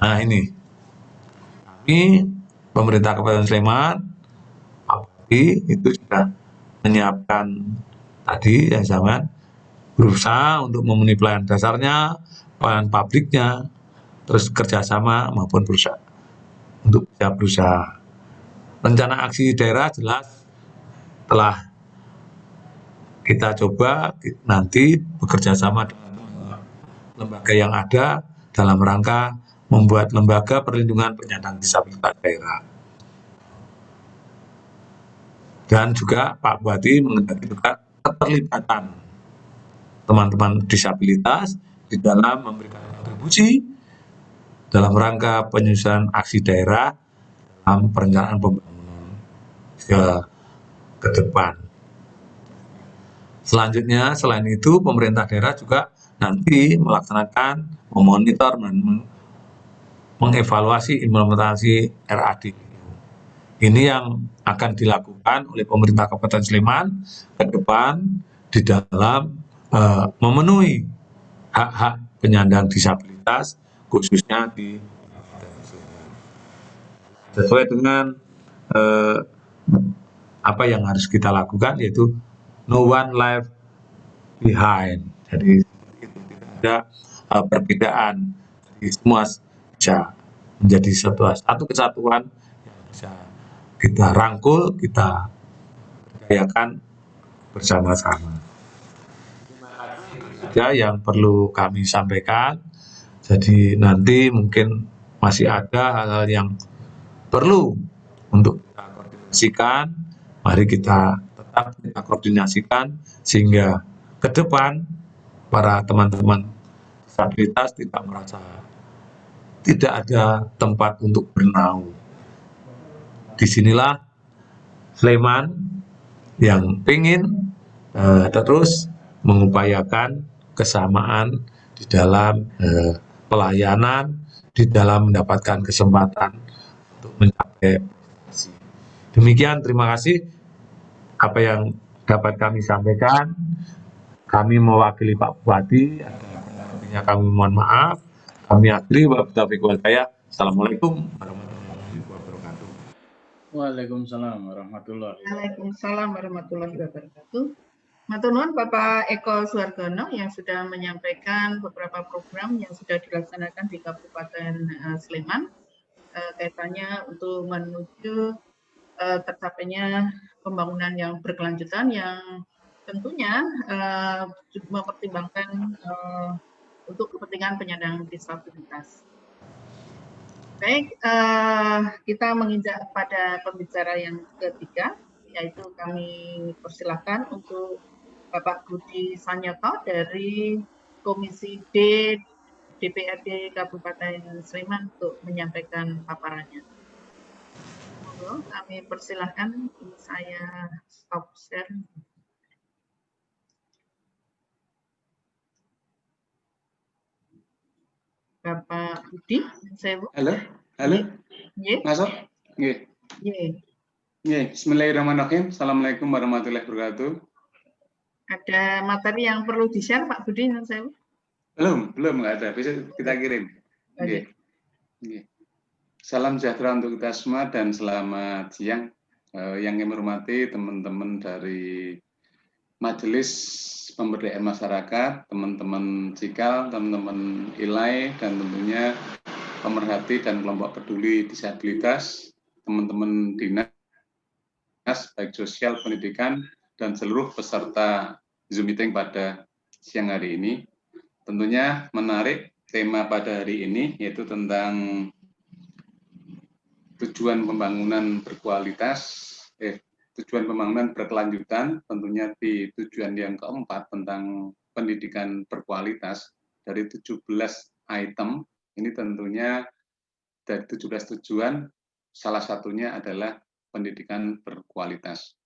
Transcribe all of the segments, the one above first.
Nah ini, kami pemerintah Kabupaten Sleman, Pak Bupati itu sudah menyiapkan tadi ya jangan berusaha untuk memenuhi pelayanan dasarnya, pelayanan pabriknya, terus kerjasama maupun perusahaan untuk bisa berusaha. Rencana aksi daerah jelas telah kita coba nanti bekerja sama dengan lembaga yang ada dalam rangka membuat lembaga perlindungan penyandang disabilitas daerah. Dan juga Pak Bupati mengendaki juga keterlibatan teman-teman disabilitas di dalam memberikan kontribusi dalam rangka penyusunan aksi daerah dalam perencanaan pembangunan ke depan. Selanjutnya, selain itu, pemerintah daerah juga nanti melaksanakan, memonitor, dan mengevaluasi implementasi RAD. Ini yang akan dilakukan oleh pemerintah Kabupaten Sleman ke depan di dalam memenuhi hak-hak penyandang disabilitas, khususnya di sesuai dengan apa yang harus kita lakukan, yaitu no one left behind. Jadi itu tidak ada perbedaan. Jadi semua bisa menjadi satu kesatuan yang bisa kita rangkul, kita berdayakan bersama-sama. Saja yang perlu kami sampaikan. Jadi nanti mungkin masih ada hal-hal yang perlu untuk kita koordinasikan. Mari kita tetap kita koordinasikan sehingga ke depan para teman-teman disabilitas tidak merasa tidak ada tempat untuk bernaung. Disinilah Sleman yang ingin terus mengupayakan kesamaan di dalam pelayanan, di dalam mendapatkan kesempatan untuk mencapai prestasi. Demikian, terima kasih apa yang dapat kami sampaikan. Kami mewakili Pak Bupati, artinya kami mohon maaf. Kami akhiri, Assalamualaikum warahmatullahi wabarakatuh. Waalaikumsalam warahmatullahi wabarakatuh. Waalaikumsalam warahmatullahi wabarakatuh. Matur nuwun Bapak Eko Suhardono yang sudah menyampaikan beberapa program yang sudah dilaksanakan di Kabupaten Sleman kaitannya untuk menuju tercapainya pembangunan yang berkelanjutan yang tentunya mempertimbangkan untuk kepentingan penyandang disabilitas. Baik, kita menginjak pada pembicara yang ketiga, yaitu kami persilahkan untuk Bapak Budi Sanyoto dari Komisi D DPRD Kabupaten Sleman untuk menyampaikan paparannya. Monggo, kami persilahkan, saya stop share. Bapak Budi, saya Halo, masuk? Bismillahirrahmanirrahim. Assalamualaikum warahmatullahi wabarakatuh. Ada materi yang perlu di-share, Pak Budi, saya? Belum nggak ada. Bisa kita kirim. Salam sejahtera untuk kita semua dan selamat siang. Yang kami hormati teman-teman dari Majelis Pemberdayaan Masyarakat, teman-teman Cikal, teman-teman ILAI, dan tentunya pemerhati dan kelompok peduli disabilitas, teman-teman dinas, baik sosial, pendidikan, dan seluruh peserta Zoom meeting pada siang hari ini. Tentunya menarik tema pada hari ini, yaitu tentang tujuan pembangunan berkualitas, tujuan pembangunan berkelanjutan, tentunya di tujuan yang keempat tentang pendidikan berkualitas. Dari 17 item, ini tentunya dari 17 tujuan, salah satunya adalah pendidikan berkualitas.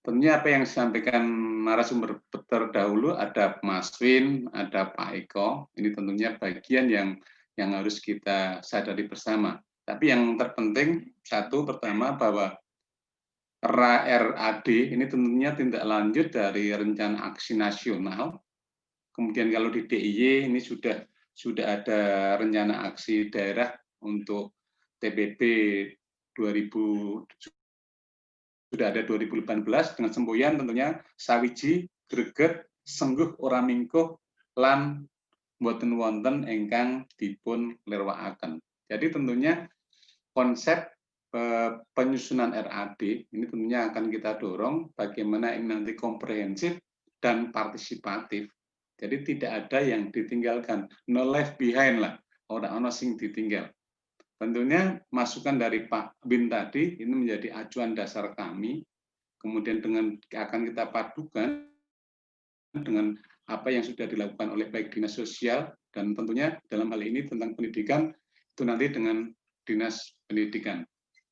Tentunya apa yang disampaikan narasumber terdahulu, ada Mas Win, ada Pak Eko, ini tentunya bagian yang harus kita sadari bersama. Tapi yang terpenting, satu pertama bahwa RAD ini tentunya tindak lanjut dari rencana aksi nasional. Kemudian kalau di DIY ini sudah ada rencana aksi daerah untuk TPB 2000 sudah ada 2018 dengan semboyan tentunya sawiji greget sengguh ora mingkuh lan boten wonten ingkang dipun lerwakaken. Jadi tentunya konsep penyusunan RAD ini tentunya akan kita dorong bagaimana ini nanti komprehensif dan partisipatif. Jadi tidak ada yang ditinggalkan, no left behind lah, orang-orang sing ditinggal. Tentunya masukan dari Pak Bin tadi ini menjadi acuan dasar kami, kemudian dengan akan kita padukan dengan apa yang sudah dilakukan oleh baik dinas sosial dan tentunya dalam hal ini tentang pendidikan itu nanti dengan dinas pendidikan.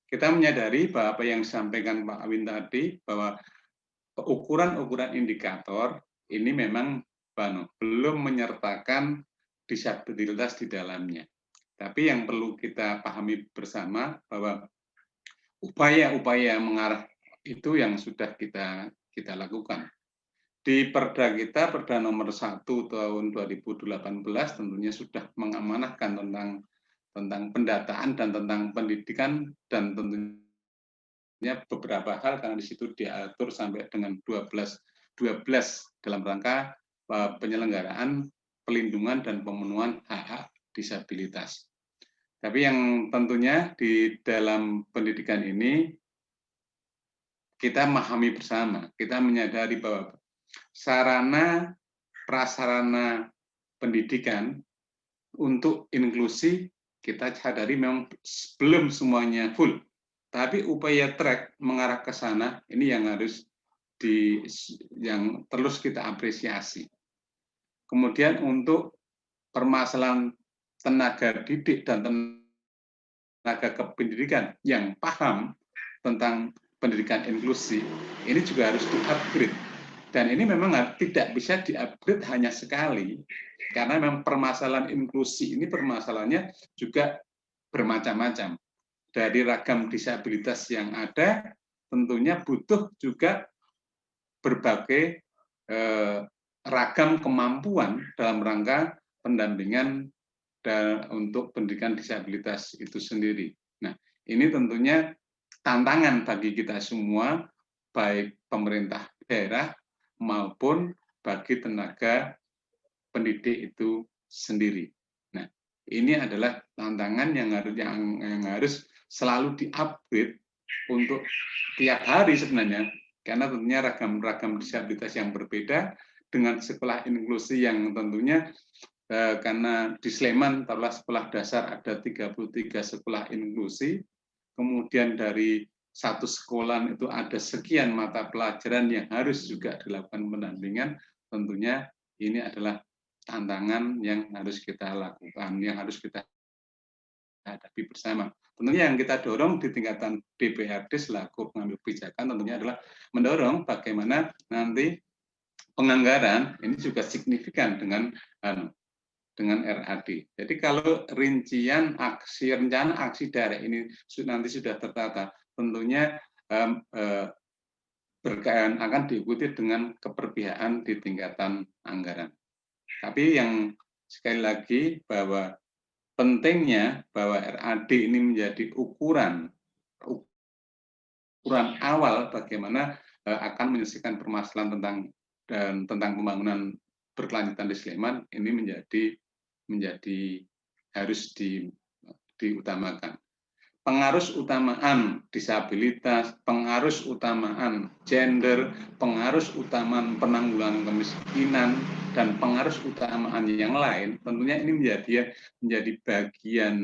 Kita menyadari bahwa apa yang disampaikan Pak Awin tadi bahwa ukuran-ukuran indikator ini memang belum menyertakan disabilitas di dalamnya. Tapi yang perlu kita pahami bersama bahwa upaya-upaya mengarah itu yang sudah kita lakukan. Di Perda kita, Perda nomor 1 tahun 2018 tentunya sudah mengamanahkan tentang pendataan dan tentang pendidikan dan tentunya beberapa hal karena di situ diatur sampai dengan 12 dalam rangka penyelenggaraan pelindungan dan pemenuhan hak-hak disabilitas. Tapi yang tentunya di dalam pendidikan ini kita memahami bersama, kita menyadari bahwa sarana prasarana pendidikan untuk inklusi kita sadari memang belum semuanya full, tapi upaya track mengarah ke sana ini yang harus yang terus kita apresiasi. Kemudian untuk permasalahan tenaga didik dan tenaga kependidikan yang paham tentang pendidikan inklusi ini juga harus di-upgrade. Dan ini memang tidak bisa di-upgrade hanya sekali, karena memang permasalahan inklusi ini permasalahannya juga bermacam-macam. Dari ragam disabilitas yang ada, tentunya butuh juga berbagai ragam kemampuan dalam rangka pendampingan dan untuk pendidikan disabilitas itu sendiri. Nah, ini tentunya tantangan bagi kita semua, baik pemerintah daerah maupun bagi tenaga pendidik itu sendiri. Nah, ini adalah tantangan yang harus selalu di-upgrade untuk tiap hari sebenarnya, karena tentunya ragam disabilitas yang berbeda dengan sekolah inklusi yang tentunya karena di Sleman taruhlah sekolah dasar ada 33 sekolah inklusi, kemudian dari satu sekolah itu ada sekian mata pelajaran yang harus juga dilakukan pendampingan, tentunya ini adalah tantangan yang harus kita lakukan, yang harus kita hadapi bersama. Tentunya yang kita dorong di tingkatan DPRD selaku pengambil kebijakan tentunya adalah mendorong bagaimana nanti penganggaran ini juga signifikan dengan RAD. Jadi kalau rincian rencana aksi daerah ini nanti sudah tertata, tentunya akan diikuti dengan keberpihakan di tingkatan anggaran. Tapi yang sekali lagi bahwa pentingnya bahwa RAD ini menjadi ukuran awal bagaimana akan menyelesaikan permasalahan tentang pembangunan berkelanjutan di Sleman ini menjadi harus diutamakan. Pengarus utamaan disabilitas, pengarus utamaan gender, pengarus utamaan penanggulangan kemiskinan, dan pengarus utamaan yang lain, tentunya ini menjadi bagian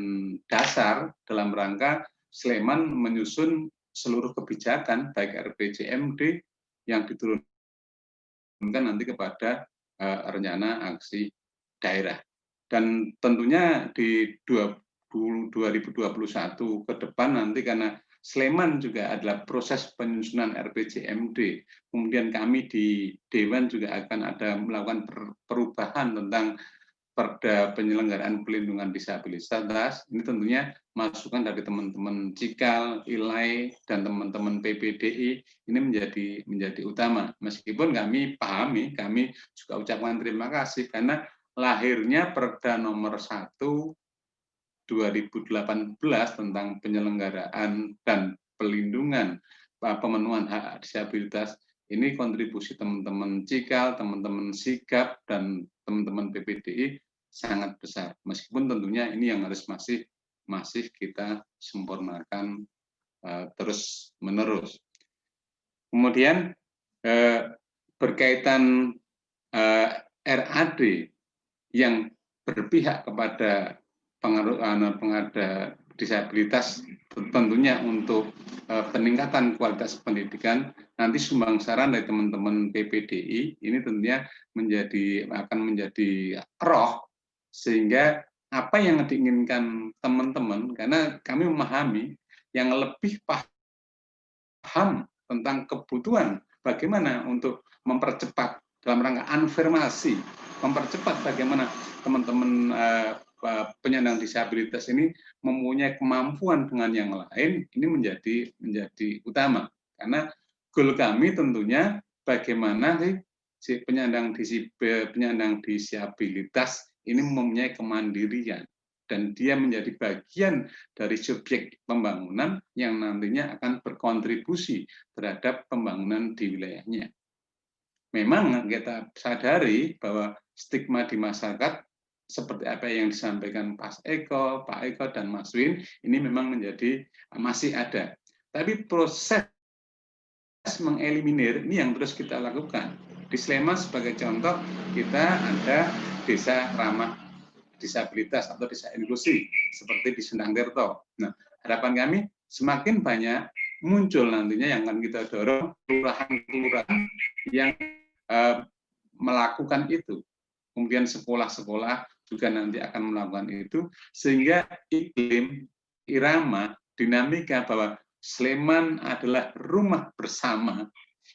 dasar dalam rangka Sleman menyusun seluruh kebijakan, baik RPJMD yang diturunkan nanti kepada rencana aksi daerah. Dan tentunya di 2021 ke depan nanti karena Sleman juga adalah proses penyusunan RPJMD, kemudian kami di Dewan juga akan ada melakukan perubahan tentang Perda penyelenggaraan pelindungan disabilitas. Ini tentunya masukan dari teman-teman Cikal, ILAI, dan teman-teman PPDI ini menjadi utama. Meskipun kami pahami, kami juga ucapkan terima kasih karena lahirnya Perda nomor 1 2018 tentang penyelenggaraan dan pelindungan pemenuhan hak disabilitas, ini kontribusi teman-teman Cikal, teman-teman Sigap, dan teman-teman PPDI sangat besar. Meskipun tentunya ini yang harus masih kita sempurnakan terus menerus. Kemudian berkaitan RAD yang berpihak kepada pengada disabilitas, tentunya untuk peningkatan kualitas pendidikan, nanti sumbang saran dari teman-teman PPDI ini tentunya akan menjadi roh, sehingga apa yang diinginkan teman-teman, karena kami memahami yang lebih paham tentang kebutuhan bagaimana untuk mempercepat dalam rangka afirmasi, mempercepat bagaimana teman-teman penyandang disabilitas ini mempunyai kemampuan dengan yang lain, ini menjadi utama. Karena goal kami tentunya bagaimana si penyandang disabilitas ini mempunyai kemandirian, dan dia menjadi bagian dari subjek pembangunan yang nantinya akan berkontribusi terhadap pembangunan di wilayahnya. Memang kita sadari bahwa stigma di masyarakat seperti apa yang disampaikan Pak Eko, dan Mas Win, ini memang masih ada. Tapi proses mengeliminir ini yang terus kita lakukan. Di Sleman sebagai contoh, kita ada desa ramah disabilitas atau desa inklusi, seperti di Sendangtirto. Nah, harapan kami semakin banyak muncul nantinya yang akan kita dorong kelurahan-kelurahan yang melakukan itu. Kemudian sekolah-sekolah juga nanti akan melakukan itu, sehingga iklim, irama, dinamika bahwa Sleman adalah rumah bersama.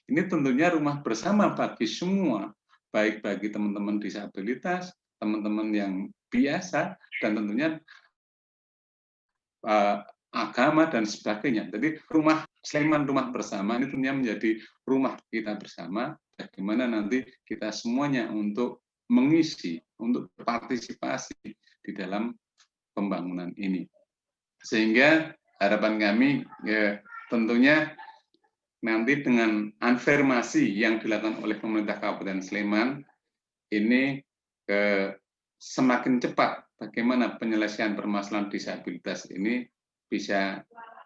Ini tentunya rumah bersama bagi semua, baik bagi teman-teman disabilitas, teman-teman yang biasa, dan tentunya agama dan sebagainya. Jadi rumah Sleman, rumah bersama, ini tentunya menjadi rumah kita bersama, bagaimana nanti kita semuanya untuk mengisi, untuk berpartisipasi di dalam pembangunan ini. Sehingga harapan kami tentunya nanti dengan afirmasi yang dilakukan oleh pemerintah Kabupaten Sleman, ini semakin cepat bagaimana penyelesaian permasalahan disabilitas ini bisa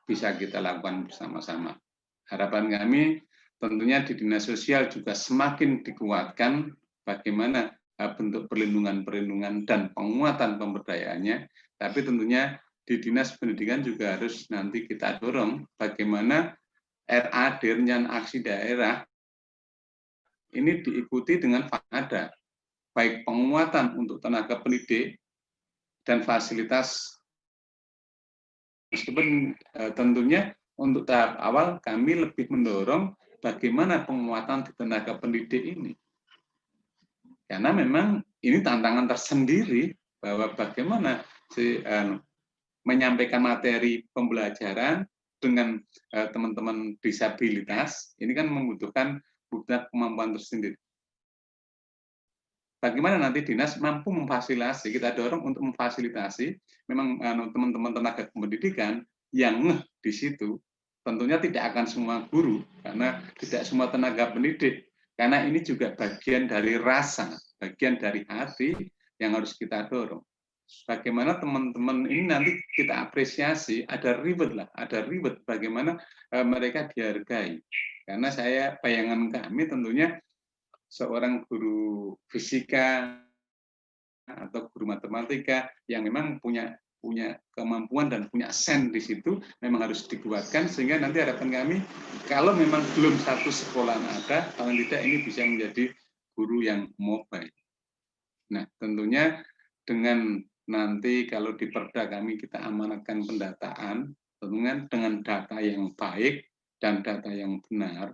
kita lakukan bersama-sama. Harapan kami tentunya di Dinas Sosial juga semakin dikuatkan bagaimana bentuk perlindungan dan penguatan pemberdayaannya, tapi tentunya di Dinas Pendidikan juga harus nanti kita dorong bagaimana RAD, rencana aksi daerah, ini diikuti dengan ada, baik penguatan untuk tenaga pendidik dan fasilitas. Meskipun tentunya untuk tahap awal kami lebih mendorong bagaimana penguatan di tenaga pendidik ini. Karena memang ini tantangan tersendiri bahwa bagaimana menyampaikan materi pembelajaran dengan teman-teman disabilitas, ini kan membutuhkan kemampuan tersendiri. Bagaimana nanti dinas mampu memfasilitasi, kita dorong untuk memfasilitasi, memang teman-teman tenaga pendidikan yang di situ, tentunya tidak akan semua guru, karena tidak semua tenaga pendidik, karena ini juga bagian dari rasa, bagian dari hati yang harus kita dorong. Bagaimana teman-teman ini nanti kita apresiasi, ada ribet bagaimana mereka dihargai. Karena bayangan kami tentunya seorang guru fisika atau guru matematika yang memang punya kemampuan dan punya sen di situ memang harus dikuatkan, sehingga nanti harapan kami kalau memang belum satu sekolah ada, paling tidak ini bisa menjadi guru yang mobile. Nah, tentunya dengan nanti kalau di Perda kami kita amanatkan pendataan, tentunya dengan data yang baik dan data yang benar,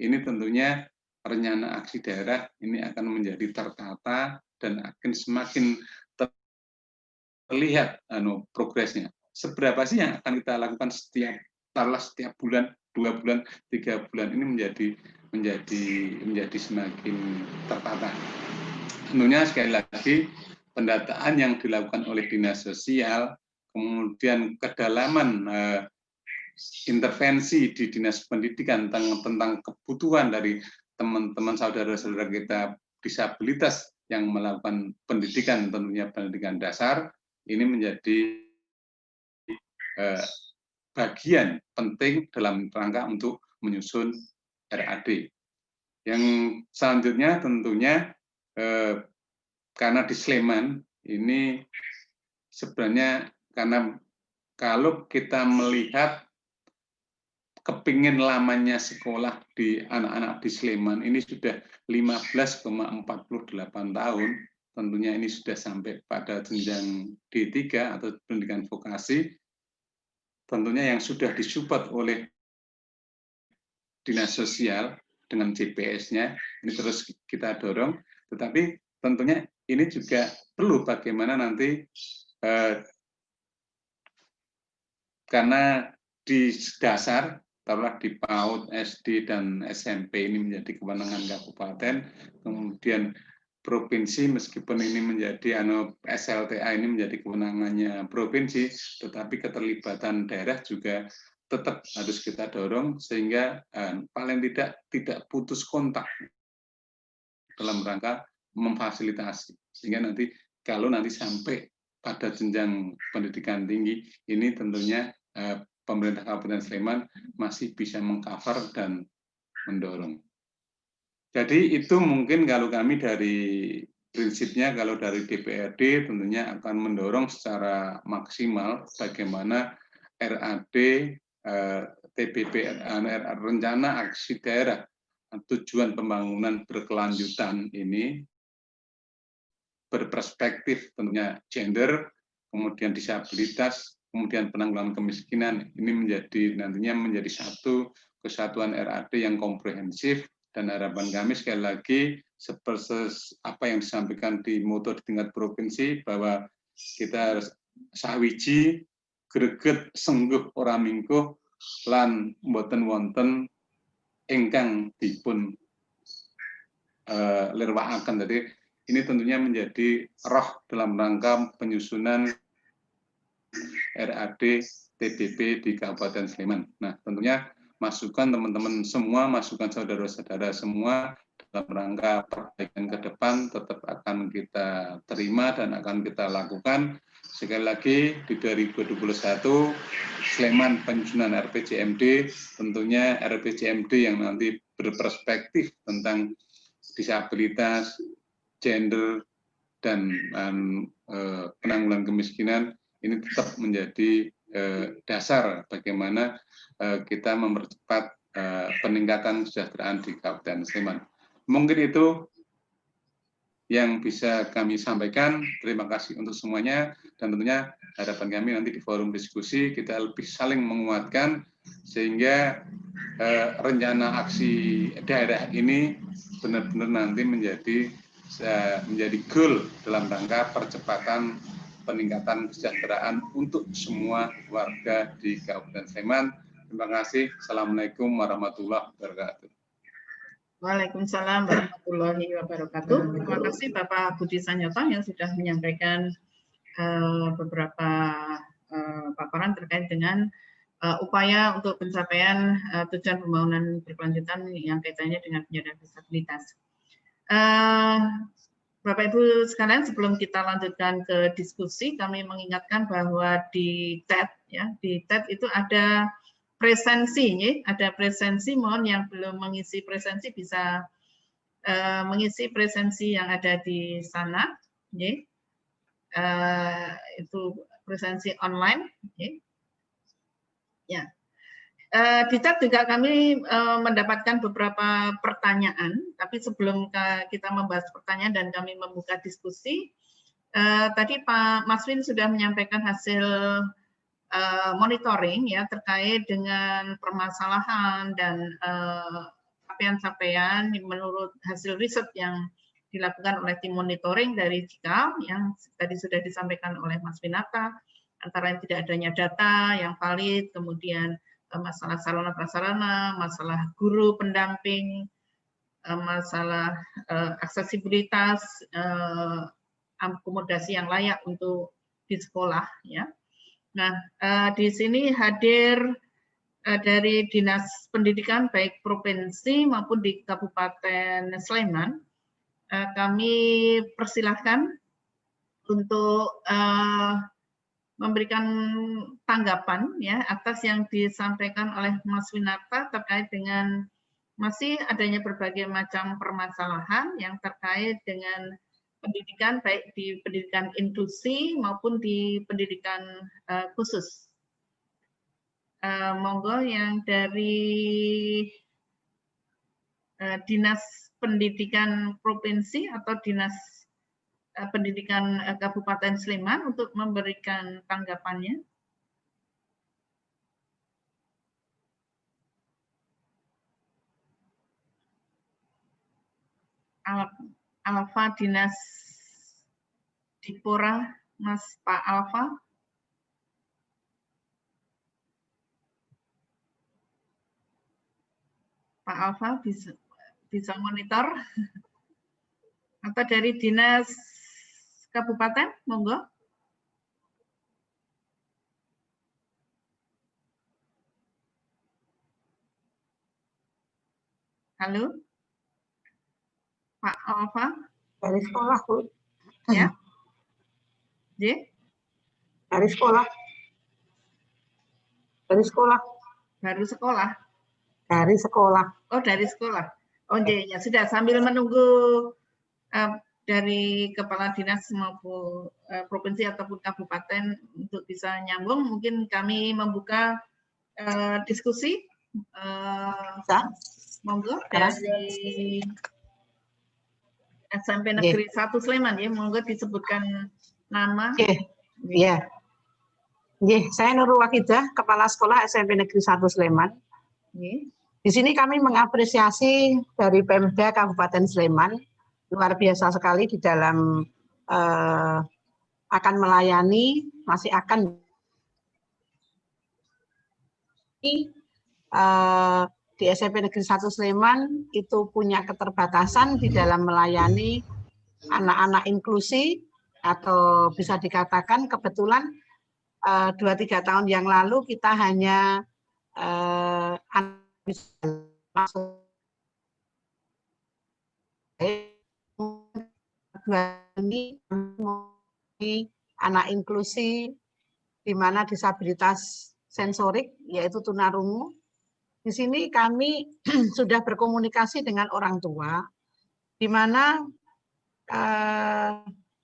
ini tentunya rencana aksi daerah ini akan menjadi tertata dan akan semakin terlihat progresnya. Seberapa sih yang akan kita lakukan setiap bulan, 2 bulan, 3 bulan ini menjadi semakin tertata. Tentunya sekali lagi pendataan yang dilakukan oleh Dinas Sosial kemudian kedalaman intervensi di dinas pendidikan tentang kebutuhan dari teman-teman saudara-saudara kita disabilitas yang melakukan pendidikan, tentunya pendidikan dasar, ini menjadi bagian penting dalam rangka untuk menyusun RAD. Yang selanjutnya tentunya karena di Sleman ini sebenarnya karena kalau kita melihat kepingin lamanya sekolah di anak-anak di Sleman ini sudah 15,48 tahun, tentunya ini sudah sampai pada jenjang D3 atau pendidikan vokasi, tentunya yang sudah disupport oleh dinas sosial dengan GPS-nya, ini terus kita dorong, tetapi tentunya ini juga perlu bagaimana nanti, karena di dasar, taruhlah di PAUD, SD, dan SMP ini menjadi kewenangan kabupaten, kemudian provinsi meskipun ini menjadi SLTA ini menjadi kewenangannya provinsi, tetapi keterlibatan daerah juga tetap harus kita dorong sehingga paling tidak putus kontak dalam rangka memfasilitasi, sehingga nanti kalau nanti sampai pada jenjang pendidikan tinggi ini tentunya pemerintah Kabupaten Sleman masih bisa mengcover dan mendorong. Jadi itu mungkin kalau kami dari prinsipnya, kalau dari DPRD tentunya akan mendorong secara maksimal bagaimana RAD, TBP, rencana aksi daerah tujuan pembangunan berkelanjutan ini berperspektif tentunya gender, kemudian disabilitas, kemudian penanggulangan kemiskinan, ini nantinya menjadi satu kesatuan RAD yang komprehensif, dan harapan kami sekali lagi seperti apa yang disampaikan di moto di tingkat provinsi bahwa kita harus sawiji greget sengguh ora mingkuh lan mboten wonten ingkang dipun lirwakaken. Jadi ini tentunya menjadi roh dalam rangka penyusunan RAD TBP di Kabupaten Sleman. Nah, tentunya masukan teman-teman semua, masukan saudara-saudara semua dalam rangka perbaikan ke depan tetap akan kita terima dan akan kita lakukan. Sekali lagi di 2021 Sleman penyusunan RPJMD, tentunya RPJMD yang nanti berperspektif tentang disabilitas, gender, dan penanggulangan kemiskinan ini tetap menjadi dasar bagaimana kita mempercepat peningkatan kesejahteraan di Kabupaten Sleman. Mungkin itu yang bisa kami sampaikan. Terima kasih untuk semuanya, dan tentunya harapan kami nanti di forum diskusi kita lebih saling menguatkan sehingga rencana aksi daerah ini benar-benar nanti menjadi goal dalam rangka percepatan peningkatan kesejahteraan untuk semua warga di Kabupaten Sleman. Terima kasih. Assalamualaikum warahmatullahi wabarakatuh. Waalaikumsalam warahmatullahi wabarakatuh. Terima kasih Bapak Budi Sanyoto yang sudah menyampaikan beberapa paparan terkait dengan upaya untuk pencapaian tujuan pembangunan berkelanjutan yang kaitannya dengan penyandang disabilitas. Bapak Ibu sekalian, sebelum kita lanjutkan ke diskusi, kami mengingatkan bahwa di TED itu ada presensi, ada presensi. Mohon yang belum mengisi presensi bisa mengisi presensi yang ada di sana, itu presensi online. Ya. Di chat juga kami mendapatkan beberapa pertanyaan, tapi sebelum kita membahas pertanyaan dan kami membuka diskusi, tadi Pak Maswin sudah menyampaikan hasil monitoring ya terkait dengan permasalahan dan capaian-capaian menurut hasil riset yang dilakukan oleh tim monitoring dari JIKA yang tadi sudah disampaikan oleh Mas Winata, antara yang tidak adanya data yang valid, kemudian masalah sarana prasarana, masalah guru pendamping, masalah aksesibilitas, akomodasi yang layak untuk di sekolah, ya. Nah, di sini hadir dari Dinas Pendidikan baik provinsi maupun di Kabupaten Sleman. Kami persilahkan untuk memberikan tanggapan ya atas yang disampaikan oleh Mas Winarta terkait dengan masih adanya berbagai macam permasalahan yang terkait dengan pendidikan baik di pendidikan inklusi maupun di pendidikan khusus. Monggo yang dari Dinas Pendidikan Provinsi atau Dinas Pendidikan Kabupaten Sleman untuk memberikan tanggapannya. Alfa Dinas Dipora, Mas Pak Alfa. Pak Alfa bisa monitor atau dari Dinas Kabupaten, monggo. Halo, Pak Alfa. Dari sekolah, Bu. Ya. J? Dari sekolah. Dari sekolah. Baru sekolah. Dari sekolah. Oh, dari sekolah. Oh, ya sudah sambil menunggu dari kepala dinas maupun provinsi ataupun kabupaten untuk bisa nyambung, mungkin kami membuka diskusi. Monggo dari SMP Negeri 1 Sleman ya, monggo disebutkan nama. Iya. Saya Nurul Wakidah, Kepala Sekolah SMP Negeri 1 Sleman. Di sini kami mengapresiasi dari Pemda Kabupaten Sleman, luar biasa sekali di dalam akan melayani, masih akan di SMP Negeri 1 Sleman itu punya keterbatasan di dalam melayani anak-anak inklusi, atau bisa dikatakan kebetulan 2-3 tahun yang lalu kita hanya anak inklusi di mana disabilitas sensorik yaitu tunarungu. Di sini kami sudah berkomunikasi dengan orang tua, di mana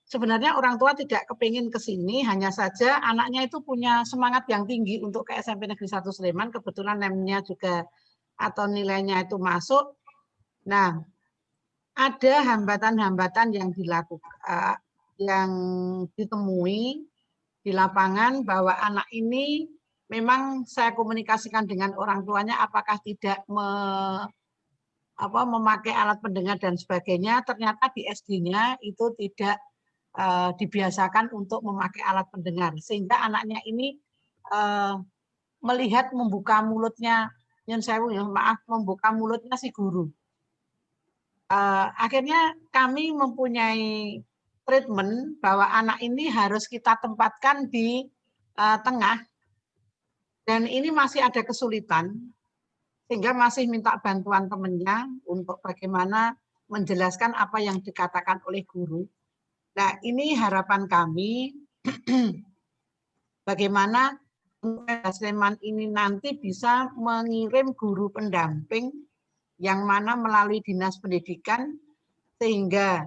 sebenarnya orang tua tidak kepingin ke sini, hanya saja anaknya itu punya semangat yang tinggi untuk ke SMP Negeri 1 Sleman, kebetulan NEM-nya juga atau nilainya itu masuk. Nah, ada hambatan-hambatan yang dilakukan, yang ditemui di lapangan bahwa anak ini memang saya komunikasikan dengan orang tuanya apakah tidak memakai alat pendengar dan sebagainya, ternyata di SD-nya itu tidak dibiasakan untuk memakai alat pendengar, sehingga anaknya ini melihat membuka mulutnya, membuka mulutnya si guru. Akhirnya kami mempunyai treatment bahwa anak ini harus kita tempatkan di tengah, dan ini masih ada kesulitan, sehingga masih minta bantuan temannya untuk bagaimana menjelaskan apa yang dikatakan oleh guru. Nah, ini harapan kami bagaimana Sleman ini nanti bisa mengirim guru pendamping yang mana melalui Dinas Pendidikan, sehingga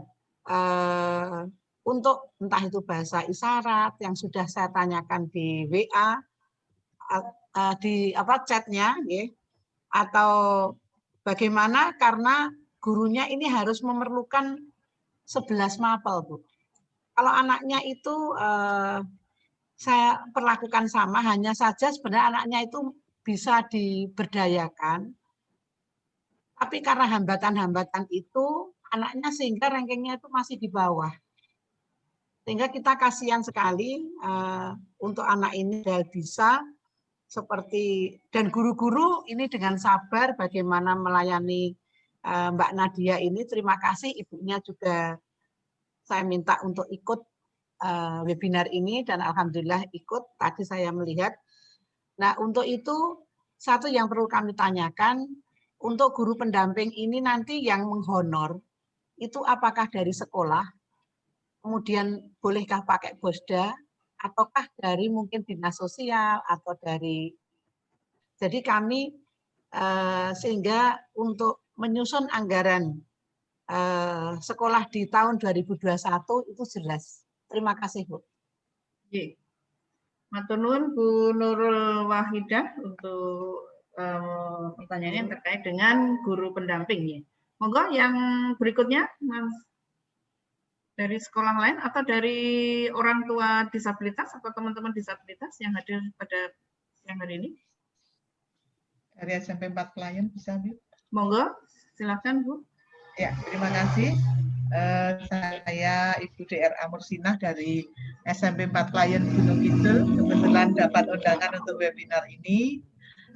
untuk entah itu bahasa isyarat yang sudah saya tanyakan di WA, di chatnya, atau bagaimana, karena gurunya ini harus memerlukan 11 mapel, Bu. Kalau anaknya itu saya perlakukan sama, hanya saja sebenarnya anaknya itu bisa diberdayakan, tapi karena hambatan-hambatan itu anaknya sehingga rankingnya itu masih di bawah. Sehingga kita kasihan sekali untuk anak ini bisa seperti, dan guru-guru ini dengan sabar bagaimana melayani Mbak Nadia ini. Terima kasih, ibunya juga saya minta untuk ikut webinar ini dan alhamdulillah ikut. Tadi saya melihat. Nah, untuk itu satu yang perlu kami tanyakan, untuk guru pendamping ini nanti yang menghonor itu apakah dari sekolah, kemudian bolehkah pakai Bosda, ataukah dari mungkin dinas sosial atau dari. Jadi kami sehingga untuk menyusun anggaran sekolah di tahun 2021 itu jelas. Terima kasih, Bu. Oke. Matur nuwun Bu Nurul Wahidah untuk pertanyaannya yang terkait dengan guru pendamping ya. Monggo yang berikutnya Mas, dari sekolah lain atau dari orang tua disabilitas atau teman-teman disabilitas yang hadir pada siang hari ini. Dari SMP 4 Pelayan bisa, Bu? Monggo, silakan Bu. Ya, terima kasih. Saya Ibu DRA Mursinah dari SMP 4 Pelayan Gunung Kidul. Kebetulan dapat undangan untuk webinar ini.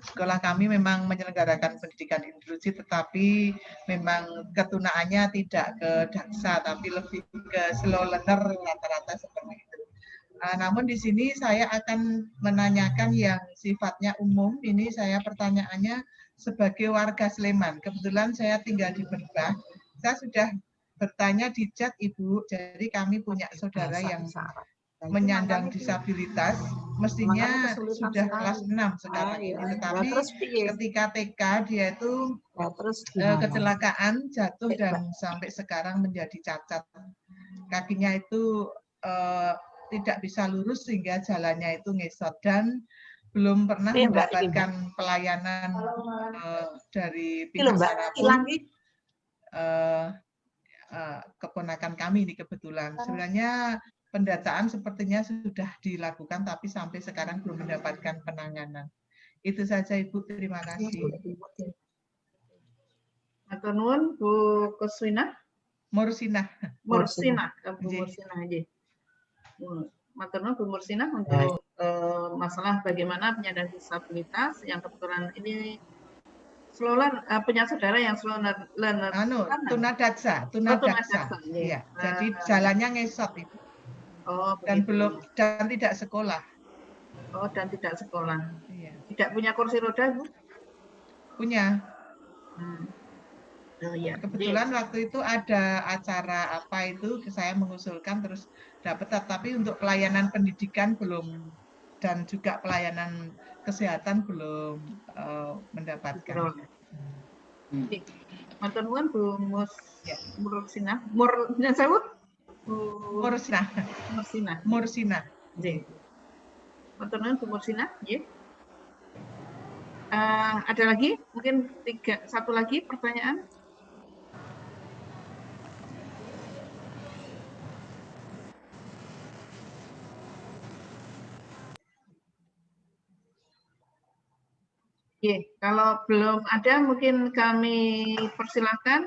Sekolah kami memang menyelenggarakan pendidikan inklusif, tetapi memang ketunaannya tidak ke daksa, tapi lebih ke slow learner rata-rata seperti itu. Namun di sini saya akan menanyakan yang sifatnya umum. Ini saya pertanyaannya sebagai warga Sleman. Kebetulan saya tinggal di Berbah. Saya sudah bertanya di chat Ibu, jadi kami punya saudara yang menyandang disabilitas, mestinya sudah kelas 6 sekarang ini. Tetapi ketika TK dia itu kecelakaan, jatuh dan sampai sekarang menjadi cacat. Kakinya itu tidak bisa lurus sehingga jalannya itu ngesot dan belum pernah mendapatkan pelayanan dari pihak manapun. Keponakan kami ini kebetulan. Sebenarnya pendataan sepertinya sudah dilakukan, tapi sampai sekarang belum mendapatkan penanganan. Itu saja Ibu, terima kasih. Matur nuwun Bu Kuswinah. Mursinah. Mursinah, Bu Mursinah aja. Matur nuwun Bu Mursinah untuk masalah bagaimana penyandang disabilitas yang kebetulan ini punya saudara yang slow learner. Tunadaksa. Iya, jadi jalannya ngesot Ibu. Oh, dan belum dan tidak sekolah. Oh, dan tidak sekolah. Iya. Tidak punya kursi roda, Bu? Punya. Oh, iya. Kebetulan waktu itu ada acara apa itu saya mengusulkan terus dapat, tapi untuk pelayanan pendidikan belum dan juga pelayanan kesehatan belum mendapatkan. Matur nuwun Bu Mursinah. Mursinah. Nggih. Matur nuwun Bu Mursinah, nggih. Ada lagi? Mungkin satu lagi pertanyaan. Kalau belum ada mungkin kami persilahkan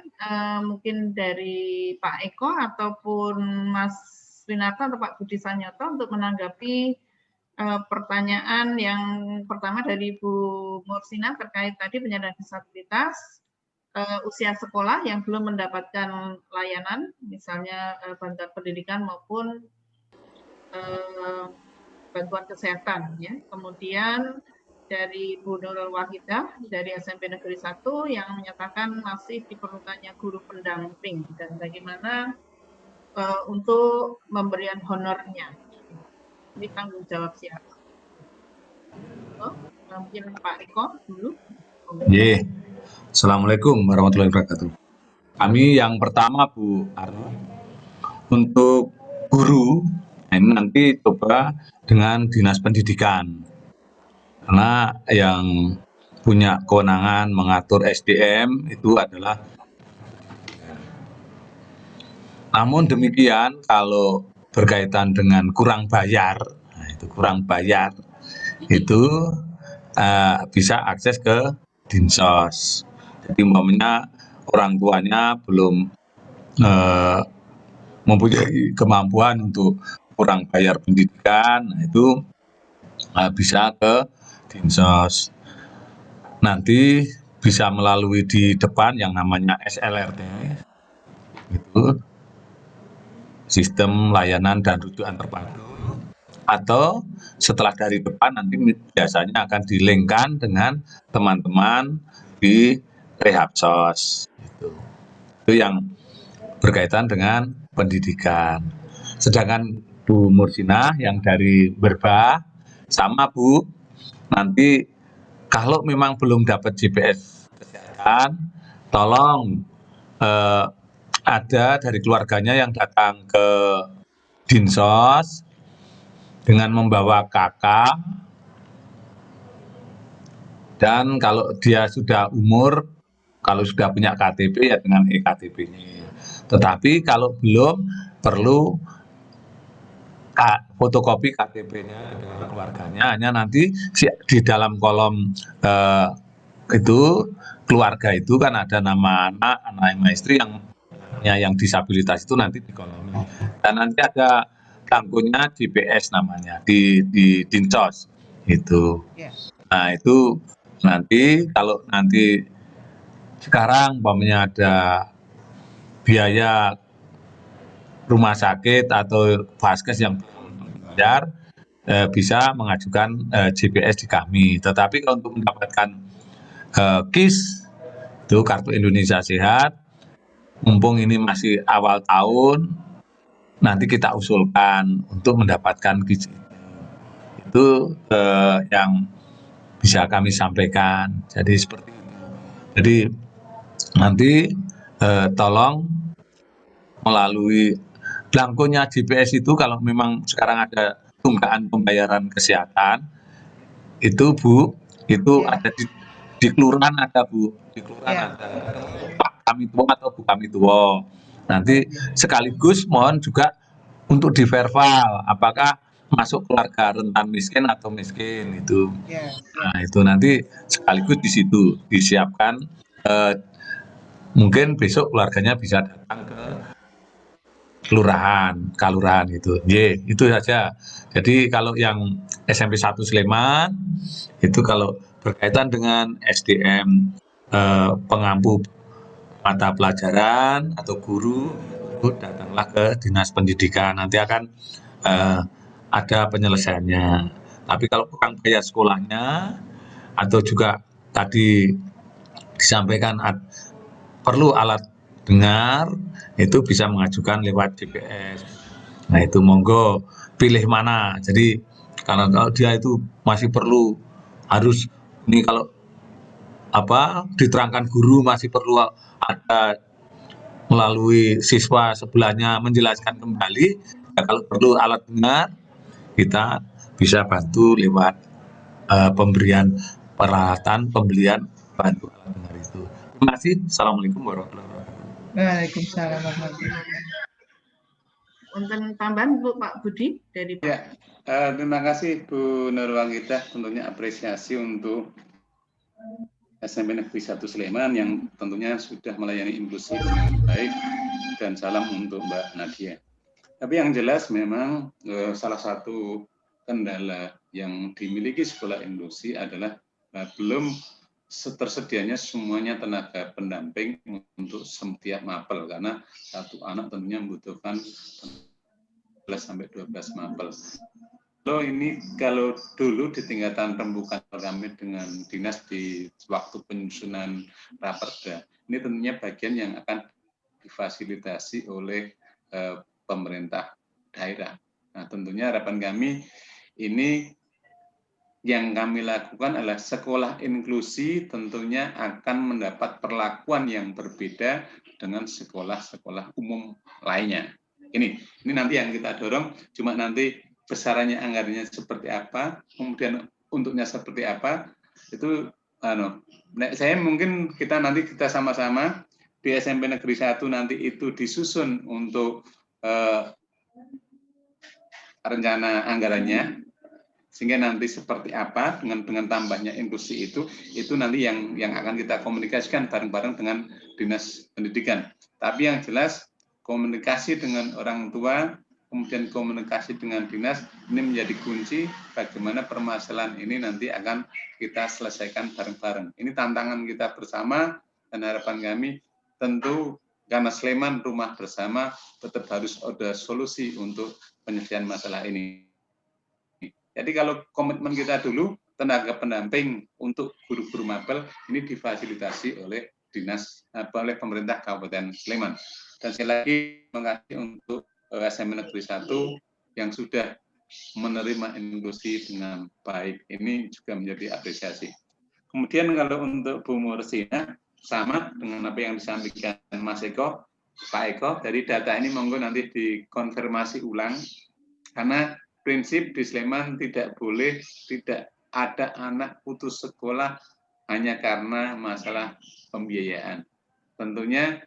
mungkin dari Pak Eko ataupun Mas Winarto atau Pak Budi Sanyoto untuk menanggapi pertanyaan yang pertama dari Bu Mursinah terkait tadi penyandang disabilitas usia sekolah yang belum mendapatkan layanan, misalnya bantuan pendidikan maupun bantuan kesehatan. Ya. Kemudian dari Bu Nurul Wahidah dari SMP Negeri 1 yang menyatakan masih diperlukannya guru pendamping dan bagaimana untuk pemberian honornya. Ini tanggung jawab siapa? Mungkin Pak Eko dulu. Assalamualaikum warahmatullahi wabarakatuh. Kami yang pertama Bu Arno, untuk guru ini nanti coba dengan Dinas Pendidikan. Karena yang punya kewenangan mengatur SDM itu adalah. Namun demikian kalau berkaitan dengan kurang bayar, itu bisa akses ke Dinsos. Jadi umpamanya orang tuanya belum mempunyai kemampuan untuk kurang bayar pendidikan, itu bisa ke Dinsos. Nanti bisa melalui di depan yang namanya SLRT itu sistem layanan dan rujukan terpadu, atau setelah dari depan nanti biasanya akan dilingkan dengan teman-teman di Rehabsos. Itu yang berkaitan dengan pendidikan. Sedangkan Bu Mursinah yang dari Berba, sama Bu, nanti kalau memang belum dapat GPS kesehatan, tolong ada dari keluarganya yang datang ke Dinsos dengan membawa kakak, dan kalau dia sudah umur, kalau sudah punya KTP ya dengan eKTP-nya. Tetapi kalau belum, perlu fotokopi KTP-nya dengan keluarganya. Hanya nanti di dalam kolom itu keluarga itu kan ada nama anak, nama istri yang disabilitas itu nanti di kolom. Dan nanti ada tanggunnya GPS namanya di Dinsos itu. Nah itu nanti kalau nanti sekarang umpamanya ada biaya rumah sakit atau vaskes yang bayar, bisa mengajukan GPS di kami. Tetapi kalau untuk mendapatkan KIS itu Kartu Indonesia Sehat, mumpung ini masih awal tahun, nanti kita usulkan untuk mendapatkan KIS itu yang bisa kami sampaikan. Jadi seperti itu. Jadi nanti tolong melalui belangkonya GPS itu, kalau memang sekarang ada tunggakan pembayaran kesehatan itu Bu, itu ada di kelurahan ada Bu, di kelurahan ada Pak Kami Tua atau Bu Kami Tua. Nanti sekaligus mohon juga untuk diverval apakah masuk keluarga rentan miskin atau miskin itu. Nah itu nanti sekaligus di situ disiapkan, mungkin besok keluarganya bisa datang ke kalurahan gitu. Itu saja. Jadi kalau yang SMP 1 Sleman itu kalau berkaitan dengan SDM pengampu mata pelajaran atau guru, itu datanglah ke Dinas Pendidikan, nanti akan ada penyelesaiannya. Tapi kalau kurang bayar sekolahnya atau juga tadi disampaikan perlu alat dengar, itu bisa mengajukan lewat GPS. Nah itu monggo pilih mana. Jadi karena kalau dia itu masih perlu harus ini, kalau diterangkan guru masih perlu ada melalui siswa sebelahnya menjelaskan kembali. Ya, kalau perlu alat dengar kita bisa bantu lewat pemberian peralatan, pembelian bantu alat dengar itu. Terima kasih. Assalamualaikum warahmatullahi wabarakatuh. Waalaikumsalam warahmatullahi wabarakatuh. Untuk tambahan Bu Pak Budi dari Pak. Ya, terima kasih Bu Nurwagidah, tentunya apresiasi untuk SMP Negeri 1 Sleman yang tentunya sudah melayani inklusi dengan baik, dan salam untuk Mbak Nadia. Tapi yang jelas memang salah satu kendala yang dimiliki sekolah inklusi adalah belum tersedianya semuanya tenaga pendamping untuk setiap mapel, karena satu anak tentunya membutuhkan 11-12 mapel. Kalau dulu di tingkatan pembukaan kami dengan dinas di waktu penyusunan raperda, ini tentunya bagian yang akan difasilitasi oleh pemerintah daerah. Nah, tentunya harapan kami ini yang kami lakukan adalah sekolah inklusi tentunya akan mendapat perlakuan yang berbeda dengan sekolah-sekolah umum lainnya. Ini nanti yang kita dorong, cuma nanti besarannya anggarannya seperti apa, kemudian untuknya seperti apa, itu saya mungkin kita sama-sama di SMP Negeri 1 nanti itu disusun untuk rencana anggarannya, sehingga nanti seperti apa dengan tambahnya inklusi itu nanti yang akan kita komunikasikan bareng-bareng dengan Dinas Pendidikan. Tapi yang jelas komunikasi dengan orang tua, kemudian komunikasi dengan dinas, ini menjadi kunci bagaimana permasalahan ini nanti akan kita selesaikan bareng-bareng. Ini tantangan kita bersama, dan harapan kami tentu karena Sleman rumah bersama, tetap harus ada solusi untuk penyelesaian masalah ini. Jadi kalau komitmen kita dulu, tenaga pendamping untuk guru-guru mapel ini difasilitasi oleh oleh pemerintah Kabupaten Sleman. Dan sekali lagi terima kasih untuk SMP Negeri 1 yang sudah menerima inklusi dengan baik. Ini juga menjadi apresiasi. Kemudian kalau untuk Bu Mursina, sama dengan apa yang disampaikan Mas Eko, Pak Eko, dari data ini monggo nanti dikonfirmasi ulang, karena prinsip di Sleman tidak boleh tidak ada anak putus sekolah hanya karena masalah pembiayaan. Tentunya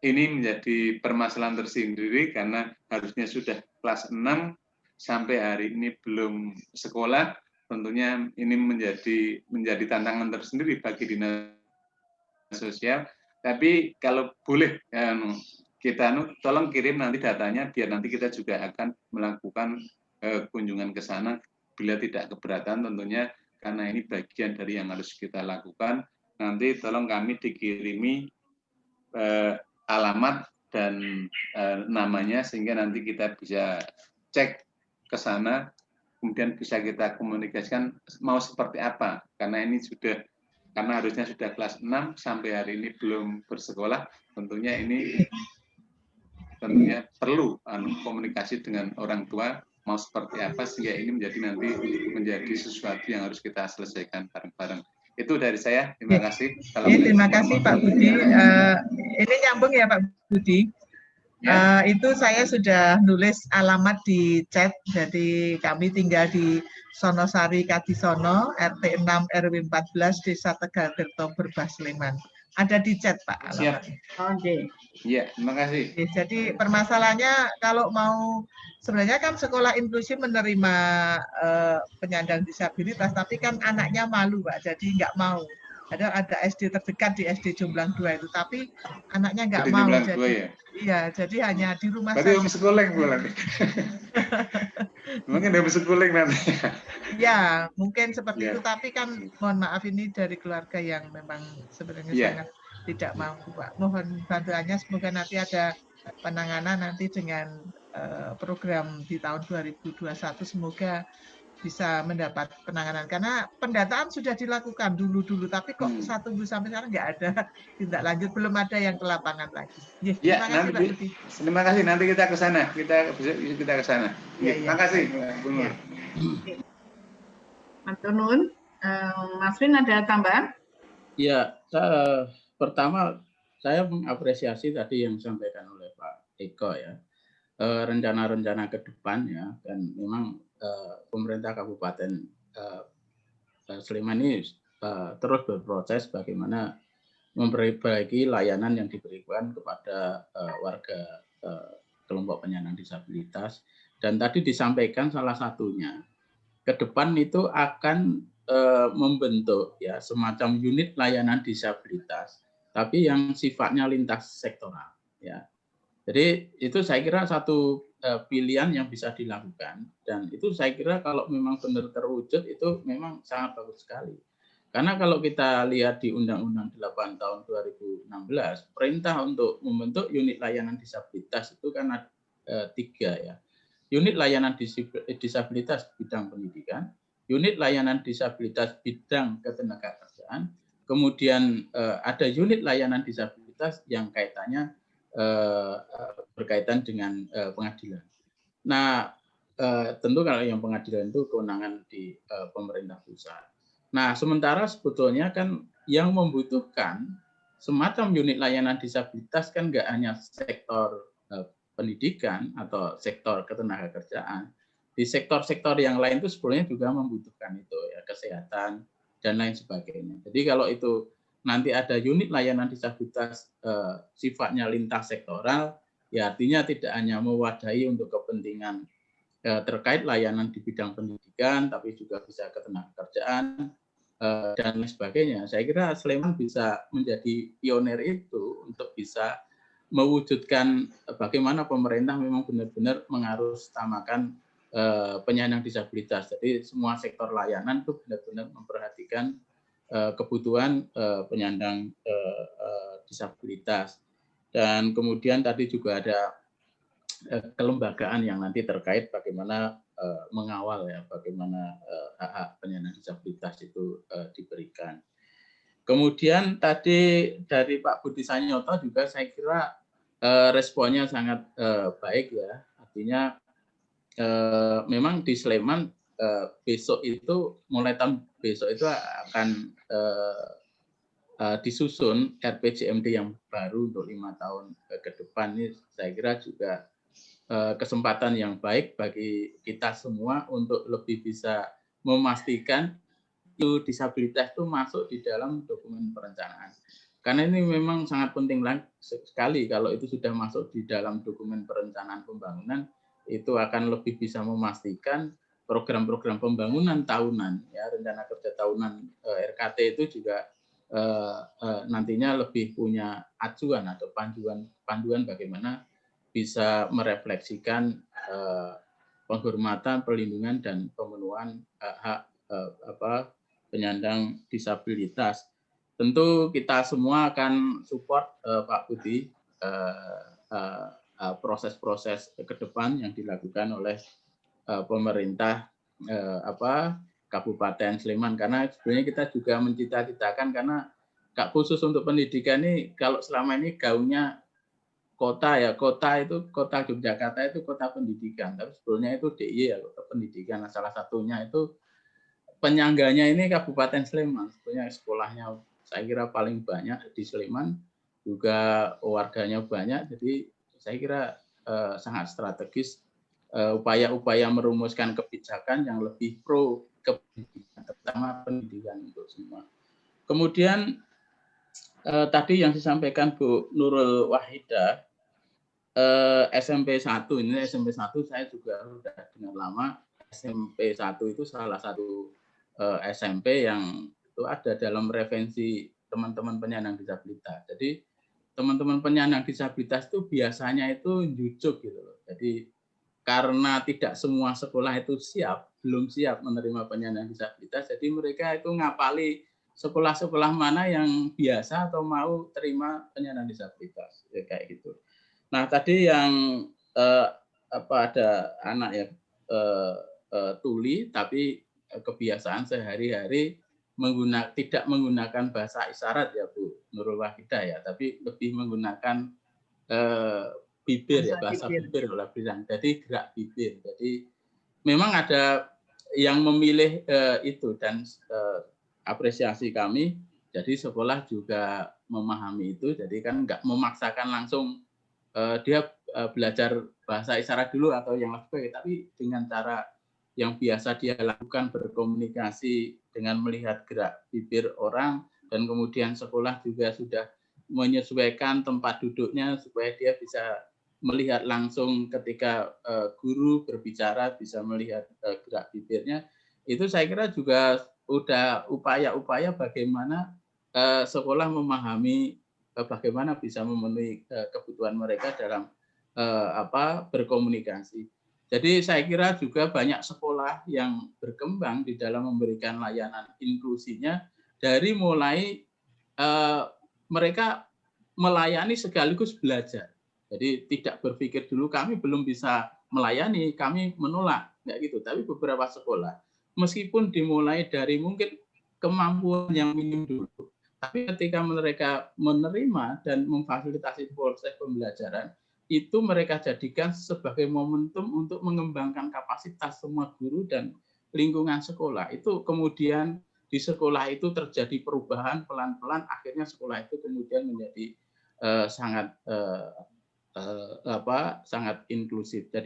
ini menjadi permasalahan tersendiri karena harusnya sudah kelas 6 sampai hari ini belum sekolah. Tentunya ini menjadi tantangan tersendiri bagi dinas sosial. Tapi kalau boleh kita tolong kirim nanti datanya biar nanti kita juga akan melakukan kunjungan ke sana bila tidak keberatan tentunya, karena ini bagian dari yang harus kita lakukan. Nanti tolong kami dikirimi alamat dan namanya sehingga nanti kita bisa cek ke sana, kemudian bisa kita komunikasikan mau seperti apa, karena ini karena harusnya sudah kelas 6 sampai hari ini belum bersekolah, tentunya perlu komunikasi dengan orang tua mau seperti apa sehingga ini menjadi sesuatu yang harus kita selesaikan bareng-bareng. Itu dari saya. Terima kasih. Terima kasih Pak Budi. Ini nyambung ya Pak Budi. Itu saya sudah nulis alamat di chat. Jadi kami tinggal di Sonosari Kadisono, RT 6 RW 14 Desa Tegaltirto Berbah Sleman. Ada di chat Pak. Siap. Oke. Iya, terima kasih. Jadi permasalahannya kalau mau, sebenarnya kan sekolah inklusi menerima penyandang disabilitas, tapi kan anaknya malu Pak, jadi nggak mau. Ada SD terdekat di SD Jomblang 2 itu, tapi anaknya nggak mau. Jadi, ya? Iya, jadi hanya di rumah saja. Berarti homeschooling bulan. Mungkin homeschooling nanti. Ya, mungkin seperti itu, tapi kan mohon maaf ini dari keluarga yang memang sebenarnya sangat tidak mampu Pak. Mohon bantuannya, semoga nanti ada penanganan nanti dengan program di tahun 2021, semoga bisa mendapat penanganan, karena pendataan sudah dilakukan dulu, tapi kok satu minggu sampai sekarang nggak ada tindak lanjut, belum ada yang ke lapangan lagi. Terima kasih Pak Budi. Terima kasih, nanti kita ke sana, kita ke sana. Terima kasih Bu Nur. Matur nuwun. Mas Win ada tambahan? Ya, pertama saya mengapresiasi tadi yang disampaikan oleh Pak Eko ya, rencana-rencana ke depan ya, dan memang pemerintah Kabupaten Sleman ini terus berproses bagaimana memperbaiki layanan yang diberikan kepada warga kelompok penyandang disabilitas. Dan tadi disampaikan salah satunya ke depan itu akan membentuk ya semacam unit layanan disabilitas, tapi yang sifatnya lintas sektoral ya. Jadi itu saya kira satu pilihan yang bisa dilakukan, dan itu saya kira kalau memang benar terwujud itu memang sangat bagus sekali. Karena kalau kita lihat di Undang-Undang 8 tahun 2016, perintah untuk membentuk unit layanan disabilitas itu kan ada 3 ya. Unit layanan disabilitas bidang pendidikan, unit layanan disabilitas bidang ketenagakerjaan, kemudian ada unit layanan disabilitas yang kaitannya berkaitan dengan pengadilan. Nah, tentu kalau yang pengadilan itu kewenangan di pemerintah pusat. Nah, sementara sebetulnya kan yang membutuhkan semacam unit layanan disabilitas kan nggak hanya sektor pendidikan atau sektor ketenagakerjaan. Di sektor-sektor yang lain itu sebetulnya juga membutuhkan itu ya, kesehatan dan lain sebagainya. Jadi kalau itu nanti ada unit layanan disabilitas sifatnya lintas sektoral, ya artinya tidak hanya mewadahi untuk kepentingan terkait layanan di bidang pendidikan, tapi juga bisa ketenagakerjaan dan lain sebagainya. Saya kira Sleman bisa menjadi pionir itu untuk bisa mewujudkan bagaimana pemerintah memang benar-benar mengarusutamakan penyandang disabilitas. Jadi semua sektor layanan itu benar-benar memperhatikan kebutuhan penyandang disabilitas. Dan kemudian tadi juga ada kelembagaan yang nanti terkait bagaimana mengawal ya, bagaimana hak-hak penyandang disabilitas itu diberikan. Kemudian tadi dari Pak Budi Sanyoto juga saya kira responnya sangat baik ya, artinya memang di Sleman besok itu mulai tahun besok itu akan disusun RPJMD yang baru untuk 5 tahun ke depan. Ini saya kira juga kesempatan yang baik bagi kita semua untuk lebih bisa memastikan itu disabilitas itu masuk di dalam dokumen perencanaan. Karena ini memang sangat penting sekali kalau itu sudah masuk di dalam dokumen perencanaan pembangunan, itu akan lebih bisa memastikan program-program pembangunan tahunan, ya rencana kerja tahunan RKT itu juga nantinya lebih punya acuan atau panduan bagaimana bisa merefleksikan penghormatan, perlindungan dan pemenuhan hak penyandang disabilitas. Tentu kita semua akan support Pak Budi proses-proses ke depan yang dilakukan oleh pemerintah Kabupaten Sleman, karena sebenarnya kita juga mencita-citakan, karena khusus untuk pendidikan ini kalau selama ini gaungnya kota ya, kota Yogyakarta itu kota pendidikan, tapi sebetulnya itu DIY ya, kota pendidikan. Nah, salah satunya itu penyangganya ini Kabupaten Sleman, sebetulnya sekolahnya saya kira paling banyak di Sleman, juga warganya banyak, jadi saya kira sangat strategis upaya-upaya merumuskan kebijakan yang lebih pro kependidikan, terutama pendidikan untuk semua. Kemudian tadi yang disampaikan Bu Nurul Wahidah, SMP 1 ini, SMP 1 saya juga sudah dengar lama. SMP 1 itu salah satu SMP yang itu ada dalam referensi teman-teman penyandang disabilitas. Jadi teman-teman penyandang disabilitas itu biasanya itu jujuk gitu loh. Jadi karena tidak semua sekolah itu belum siap menerima penyandang disabilitas, jadi mereka itu ngapali sekolah-sekolah mana yang biasa atau mau terima penyandang disabilitas, ya, kayak gitu. Nah, tadi yang ada anak ya tuli, tapi kebiasaan sehari-hari tidak menggunakan bahasa isyarat ya Bu Nurul Wahidah ya, tapi lebih menggunakan bibir ya, bahasa bibir kalau bilang. Jadi gerak bibir. Jadi memang ada yang memilih itu, dan apresiasi kami. Jadi sekolah juga memahami itu. Jadi kan nggak memaksakan langsung dia belajar bahasa isyarat dulu atau yang lain, tapi dengan cara yang biasa dia lakukan, berkomunikasi dengan melihat gerak bibir orang, dan kemudian sekolah juga sudah menyesuaikan tempat duduknya supaya dia bisa melihat langsung ketika guru berbicara, bisa melihat gerak bibirnya. Itu saya kira juga udah upaya-upaya bagaimana sekolah memahami bagaimana bisa memenuhi kebutuhan mereka dalam berkomunikasi. Jadi saya kira juga banyak sekolah yang berkembang di dalam memberikan layanan inklusinya, dari mulai mereka melayani sekaligus belajar. Jadi tidak berpikir dulu kami belum bisa melayani, kami menolak, enggak gitu. Tapi beberapa sekolah meskipun dimulai dari mungkin kemampuan yang minim dulu, tapi ketika mereka menerima dan memfasilitasi proses pembelajaran, itu mereka jadikan sebagai momentum untuk mengembangkan kapasitas semua guru dan lingkungan sekolah. Itu kemudian di sekolah itu terjadi perubahan pelan-pelan, akhirnya sekolah itu kemudian menjadi sangat inklusif. Jadi